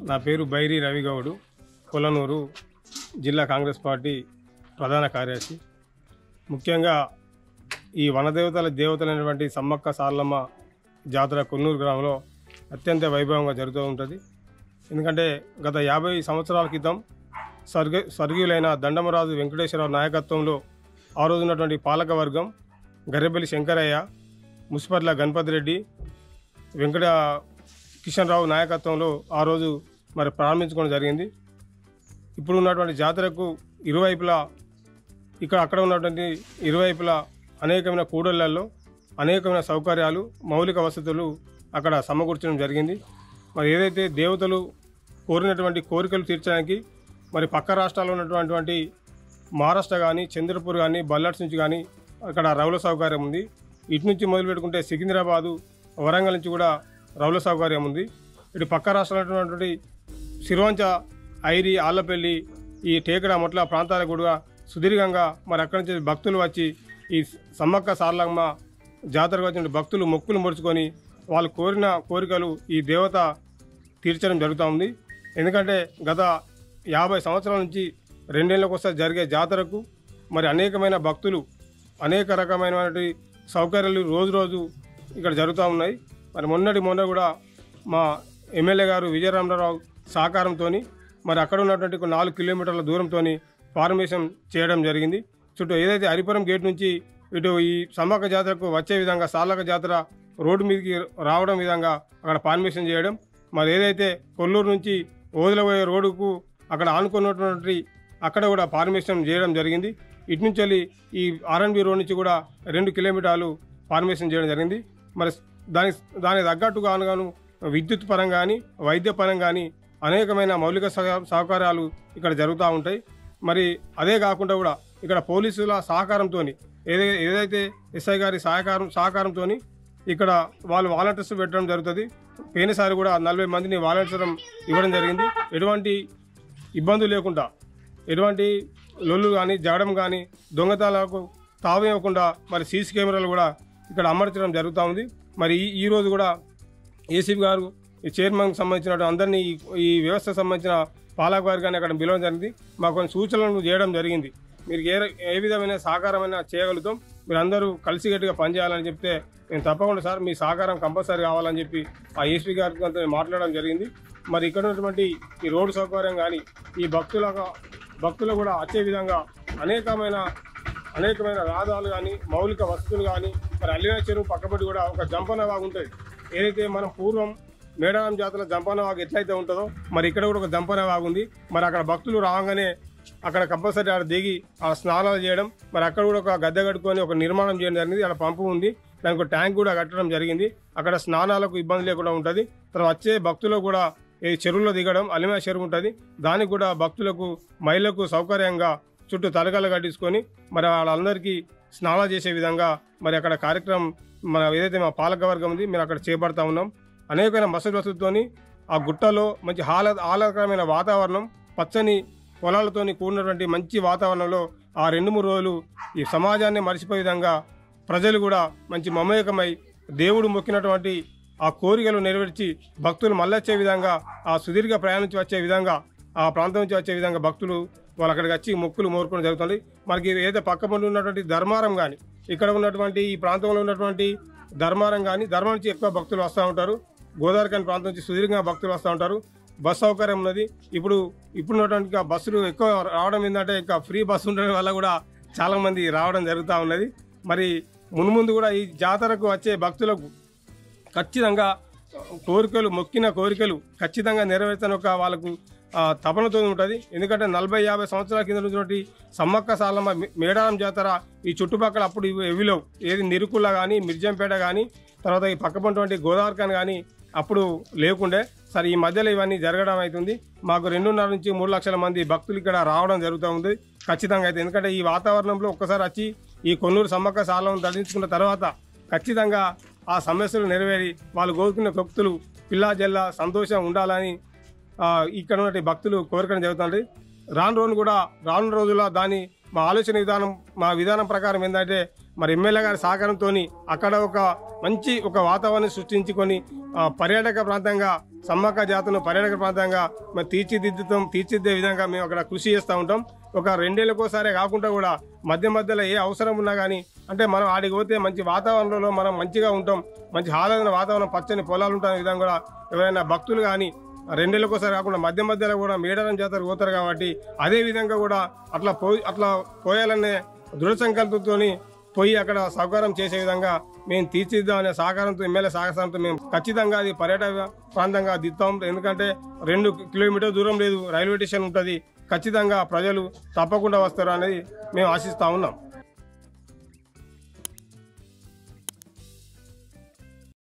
నా పేరు బైరి రవిగౌడు, కొలనూరు జిల్లా కాంగ్రెస్ పార్టీ ప్రధాన కార్యదర్శి. ముఖ్యంగా ఈ దేవతలైనటువంటి సమ్మక్క సారలమ్మ జాతర కొన్నూరు గ్రామంలో అత్యంత వైభవంగా జరుగుతూ ఉంటుంది. ఎందుకంటే గత 50 సంవత్సరాల క్రితం స్వర్గీయులైన దండమరాజు వెంకటేశ్వరరావు నాయకత్వంలో ఆ రోజు ఉన్నటువంటి పాలక వర్గం గర్రెబెల్లి శంకరయ్య, ముస్పర్ల గణపతి రెడ్డి, వెంకట కిషన్ రావు నాయకత్వంలో ఆ రోజు మరి ప్రారంభించుకోవడం జరిగింది. ఇప్పుడు ఉన్నటువంటి జాతరకు ఇరువైపులా అక్కడ ఉన్నటువంటి ఇరువైపులా అనేకమైన కూడళ్లలో అనేకమైన సౌకర్యాలు, మౌలిక వసతులు అక్కడ సమకూర్చడం జరిగింది. మరి ఏదైతే దేవతలు కోరినటువంటి కోరికలు తీర్చడానికి మరి పక్క రాష్ట్రాల్లో ఉన్నటువంటి మహారాష్ట్ర కానీ, చంద్రపూర్ కానీ, బల్లట్స్ నుంచి కానీ అక్కడ రౌల సౌకర్యం ఉంది. ఇటు నుంచి మొదలు పెట్టుకుంటే సికింద్రాబాదు, వరంగల్ నుంచి కూడా రౌల సౌకర్యం ఉంది. ఇటు పక్క రాష్ట్రాలు ఉన్నటువంటి సిరివంచ, ఐరి, ఆళ్లపల్లి, ఈ టేకడ మొట్ల ప్రాంతాలకు కూడా సుదీర్ఘంగా మరి అక్కడి నుంచి భక్తులు వచ్చి ఈ సమ్మక్క సారలమ్మ జాతరకు వచ్చిన భక్తులు మొక్కులు ముడుచుకొని వాళ్ళు కోరిన కోరికలు ఈ దేవత తీర్చడం జరుగుతూ ఉంది. ఎందుకంటే గత 50 సంవత్సరాల నుంచి 2 ఏళ్ళకు ఒకసారి జరిగే జాతరకు మరి అనేకమైన భక్తులు, అనేక రకమైనటువంటి సౌకర్యాలు రోజు ఇక్కడ జరుగుతూ ఉన్నాయి. మరి మొన్న కూడా మా ఎమ్మెల్యే గారు విజయరామరావు సహకారంతో మరి అక్కడ ఉన్నటువంటి 4 కిలోమీటర్ల దూరంతో ఫార్మేషన్ చేయడం జరిగింది. చుట్టూ ఏదైతే హరిపురం గేట్ నుంచి ఇటు ఈ సమ్మక్క జాతరకు వచ్చే విధంగా సార్లక జాతర రోడ్డు మీదకి రావడం విధంగా అక్కడ ఫార్మేషన్ చేయడం, మరి ఏదైతే కొల్లూరు నుంచి ఓదలపోయే రోడ్డుకు అక్కడ ఆనుకున్నటువంటి అక్కడ కూడా ఫార్మేషన్ చేయడం జరిగింది. ఇటు నుంచి వెళ్ళి ఈ ఆర్ఎన్బి రోడ్ నుంచి కూడా 2 కిలోమీటర్లు ఫార్మేషన్ చేయడం జరిగింది. మరి దానికి తగ్గట్టుగా అనుగాను విద్యుత్ పరంగా కానీ, వైద్య పరంగా కానీ అనేకమైన మౌలిక సౌకర్యాలు ఇక్కడ జరుగుతూ ఉంటాయి. మరి అదే కాకుండా కూడా ఇక్కడ పోలీసుల సహకారంతో ఏదైతే ఎస్ఐ గారి సహకారంతో ఇక్కడ వాళ్ళు వాలంటీర్స్ పెట్టడం జరుగుతుంది. పోయినసారి కూడా 40 మందిని వాలంటీర్స్ ఇవ్వడం జరిగింది. ఎటువంటి ఇబ్బందులు లేకుండా, ఎటువంటి లొల్లు కానీ, జగడం కానీ, దొంగతనాలకు తావివ్వకుండా మరి సీసీ కెమెరాలు కూడా ఇక్కడ అమర్చడం జరుగుతూ ఉంది. మరి ఈ రోజు కూడా ఏసీపీ గారు, ఈ చైర్మన్కి సంబంధించిన అందరినీ ఈ వ్యవస్థకు సంబంధించిన పాలక వర్గాన్ని అక్కడ పిలవడం జరిగింది. మాకు కొన్ని సూచనలు చేయడం జరిగింది. మీరు ఏ విధమైన సహకారమైనా చేయగలుగుతాం, మీరు అందరూ కలిసికట్టుగా పనిచేయాలని చెప్తే నేను తప్పకుండా సార్ మీ సహకారం కంపల్సరీ కావాలని చెప్పి ఆ ఏసీ గారితో మాట్లాడడం జరిగింది. మరి ఇక్కడ ఉన్నటువంటి ఈ రోడ్డు సౌకర్యం కానీ, ఈ భక్తులు కూడా వచ్చే విధంగా అనేకమైన రహదారులు కానీ, మౌలిక వసతులు కానీ, మరి అల్లిన చెరువు పక్కపడి కూడా ఒక జంపన వాగు ఉంటుంది. ఏదైతే మనం పూర్వం మేడారం జాతర జంపన వాగు ఎట్లయితే ఉంటుందో మరి ఇక్కడ కూడా ఒక జంపన వాగు ఉంది. మరి అక్కడ భక్తులు రాగానే అక్కడ కంపల్సరీ ఆడ దిగి ఆ స్నానాలు చేయడం, మరి అక్కడ కూడా ఒక గద్దె కట్టుకొని ఒక నిర్మాణం చేయడం జరిగింది. అక్కడ పంపు ఉంది, దానికి ఒక ట్యాంక్ కూడా కట్టడం జరిగింది. అక్కడ స్నానాలకు ఇబ్బంది లేకుండా ఉంటుంది. తర్వాత వచ్చే భక్తులకు కూడా ఈ చెరువులో దిగడం, అలిమా చెరువు ఉంటుంది, దానికి కూడా భక్తులకు, మహిళలకు సౌకర్యంగా చుట్టూ తలకాలు కట్టించుకొని మరి వాళ్ళందరికీ స్నానాలు చేసే విధంగా మరి అక్కడ కార్యక్రమం మన ఏదైతే మా పాలకవర్గం ఉంది మేము అక్కడ చేపడతా ఉన్నాం. అనేకమైన వసతులతో ఆ గుట్టలో మంచి ఆహ్లాదకరమైన వాతావరణం, పచ్చని పొలాలతో కూడినటువంటి మంచి వాతావరణంలో ఆ 2-3 రోజులు ఈ సమాజాన్ని మర్చిపోయే విధంగా ప్రజలు కూడా మంచి మమేకమై దేవుడు మొక్కినటువంటి ఆ కోరికలు నెరవేర్చి భక్తులు మళ్ళొచ్చే విధంగా, ఆ సుదీర్ఘ ప్రయాణం నుంచి వచ్చే విధంగా, ఆ ప్రాంతం నుంచి వచ్చే విధంగా భక్తులు వాళ్ళు అక్కడికి వచ్చి మొక్కులు మోరుకోవడం జరుగుతుంది. మనకి ఏదైతే పక్కపండి ఉన్నటువంటి ధర్మారం కానీ, ఇక్కడ ఉన్నటువంటి ఈ ప్రాంతంలో ఉన్నటువంటి ధర్మారం కానీ, ధర్మం నుంచి ఎక్కువ భక్తులు వస్తూ ఉంటారు. గోదావరి కాని ప్రాంతం నుంచి సుదీర్ఘంగా భక్తులు వస్తూ ఉంటారు. బస్ సౌకర్యం ఉన్నది. ఇప్పుడున్నటువంటి బస్సులు ఎక్కువ రావడం ఏంటంటే ఇంకా ఫ్రీ బస్సు ఉండడం వల్ల కూడా చాలామంది రావడం జరుగుతూ ఉన్నది. మరి మున్ముందు కూడా ఈ జాతరకు వచ్చే భక్తులకు ఖచ్చితంగా మొక్కిన కోరికలు ఖచ్చితంగా నెరవేర్చని ఒక వాళ్ళకు తపనతో ఉంటుంది. ఎందుకంటే 40-50 సంవత్సరాల కింద నుంచి సమ్మక్క సారలమ్మ మేడారం జాతర ఈ చుట్టుపక్కల అప్పుడు ఎవిలో ఏది నిరుకుల కానీ, మిర్జంపేట కానీ, తర్వాత ఈ పక్కపంటి గోదావరికాని కానీ అప్పుడు లేకుండే. సరే ఈ మధ్యలో ఇవన్నీ జరగడం అవుతుంది. మాకు 2.5 నుంచి 3 లక్షల మంది భక్తులు ఇక్కడ రావడం జరుగుతూ ఉంది ఖచ్చితంగా అయితే. ఎందుకంటే ఈ వాతావరణంలో ఒక్కసారి వచ్చి ఈ కొన్నూరు సమ్మక్క సారలమ్మను దర్శించుకున్న తర్వాత ఖచ్చితంగా ఆ సమస్యలు నెరవేరి వాళ్ళు కోరుకున్న భక్తులు పిల్లా జల్లా సంతోషం ఉండాలని ఇక్కడ ఉన్న భక్తులు కోరికడం జరుగుతుంది. రాను రోజుల్లో దాని మా ఆలోచన విధానం, మా విధానం ప్రకారం ఏంటంటే మరి ఎమ్మెల్యే గారి సహకారంతో అక్కడ ఒక మంచి వాతావరణం సృష్టించుకొని పర్యాటక ప్రాంతంగా సమ్మక్క జాతరను పర్యాటక ప్రాంతంగా మరి తీర్చిదిద్దే విధంగా మేము అక్కడ కృషి చేస్తూ ఉంటాం. ఒక 2 ఏళ్ళకోసారే కాకుండా కూడా మధ్యలో ఏ అవసరం ఉన్నా కానీ అంటే మనం ఆడికి పోతే మంచి వాతావరణంలో మనం మంచిగా ఉంటాం, మంచి ఆహ్లాదమైన వాతావరణం, పచ్చని పొలాలు ఉంటాయి విధంగా కూడా ఎవరైనా భక్తులు కానీ 2 ఏళ్ళకోసారి కాకుండా మధ్యలో కూడా మేడారం జాతర పోతారు కాబట్టి అదే విధంగా కూడా అట్లా పోయాలనే దృఢ సంకల్పంతో పోయి అక్కడ సహకారం చేసే విధంగా మేము తీర్చిద్దామనే సహకారంతో ఎమ్మెల్యే సహకారంతో మేము ఖచ్చితంగా అది పర్యాటక ప్రాంతంగా దిద్దాం. ఎందుకంటే 2 కిలోమీటర్ల దూరం లేదు, రైల్వే స్టేషన్ ఉంటుంది, ఖచ్చితంగా ప్రజలు తప్పకుండా వస్తారు అనేది మేము ఆశిస్తూ ఉన్నాం.